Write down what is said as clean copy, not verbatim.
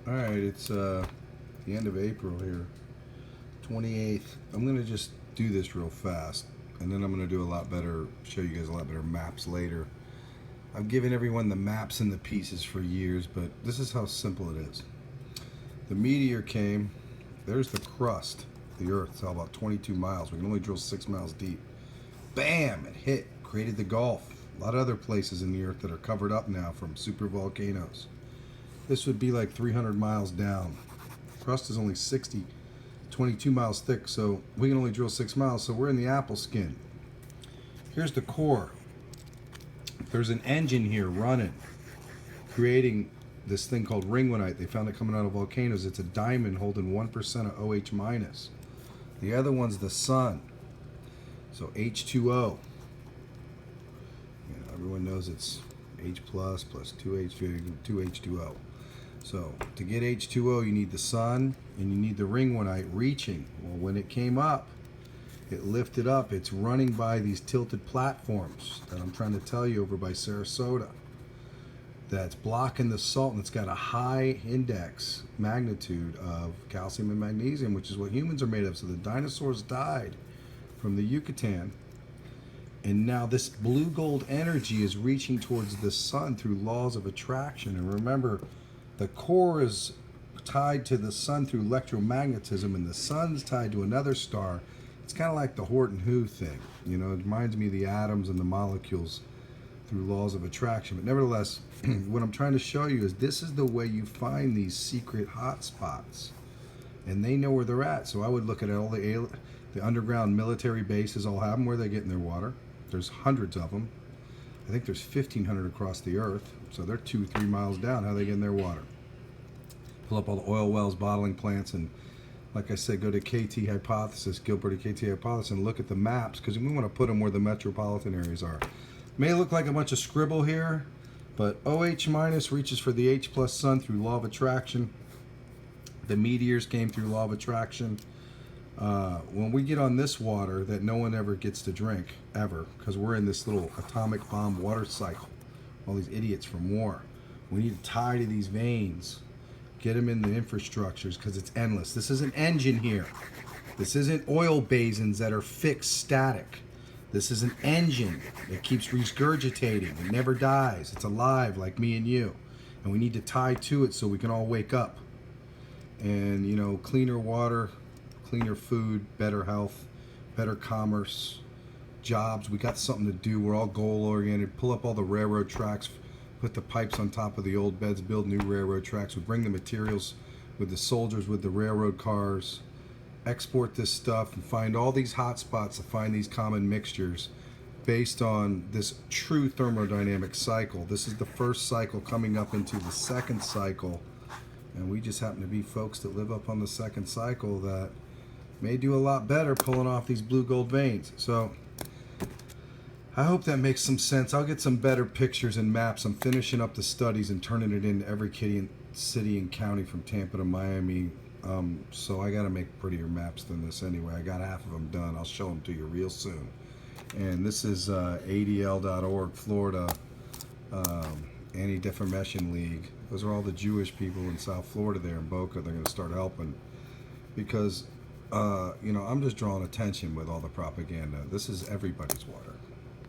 Alright, it's the end of April here, 28th. I'm going to just do this real fast, and then I'm going to do a lot better, show you guys a lot better maps later. I've given everyone the maps and the pieces for years, but this is how simple it is. The meteor came, there's the crust, the Earth. It's all about 22 miles. We can only drill 6 miles deep. Bam! It hit, created the Gulf. A lot of other places in the Earth that are covered up now from super volcanoes. This would be like 300 miles down. Crust is only 22 miles thick, so we can only drill 6 miles, so we're in the apple skin. Here's the core. There's an engine here running, creating this thing called ringwonite. They found it coming out of volcanoes. It's a diamond holding 1% of OH minus. The other one's the sun. So H2O. Everyone knows it's H plus 2H2O. So to get H2O, you need the sun and you need the ringwonite reaching. Well, when it came up, it lifted up. It's running by these tilted platforms that I'm trying to tell you over by Sarasota. That's blocking the salt, and it's got a high index magnitude of calcium and magnesium, which is what humans are made of. So the dinosaurs died from the Yucatan. And now this blue gold energy is reaching towards the sun through laws of attraction. And remember, the core is tied to the sun through electromagnetism, and the sun's tied to another star. It's kind of like the Horton Who thing. You know, it reminds me of the atoms and the molecules through laws of attraction. But nevertheless, what I'm trying to show you is this is the way you find these secret hot spots. And they know where they're at. So I would look at all the underground military bases, all have them where they're getting their water. There's hundreds of them. I think there's 1,500 across the Earth. So they're 2-3 miles down. How are they getting their water? Pull up all the oil wells, bottling plants, and like I said, go to KT hypothesis, Gilberti KT hypothesis, and look at the maps, because we want to put them where the metropolitan areas are. May look like a bunch of scribble here, but OH minus reaches for the H plus sun through law of attraction. The meteors came through law of attraction. When we get on this water that no one ever gets to drink, ever, because we're in this little atomic bomb water cycle, all these idiots from war, we need to tie to these veins, get them in the infrastructures, because it's endless. This is an engine here. This isn't oil basins that are fixed, static. This is an engine that keeps regurgitating. It never dies. It's alive like me and you. And we need to tie to it so we can all wake up. And, you know, cleaner water, cleaner food, better health, better commerce, jobs. We got something to do. We're all goal-oriented. Pull up all the railroad tracks, put the pipes on top of the old beds, build new railroad tracks. We bring the materials with the soldiers, with the railroad cars, export this stuff, and find all these hot spots to find these common mixtures based on this true thermodynamic cycle. This is the first cycle coming up into the second cycle, and we just happen to be folks that live up on the second cycle that may do a lot better pulling off these blue gold veins. So I hope that makes some sense. I'll get some better pictures and maps. I'm finishing up the studies and turning it into every city and county from Tampa to Miami. So I got to make prettier maps than this anyway. I got half of them done. I'll show them to you real soon. And this is ADL.org, Florida, Anti-Defamation League. Those are all the Jewish people in South Florida there in Boca. They're going to start helping because, you know, I'm just drawing attention with all the propaganda. This is everybody's water.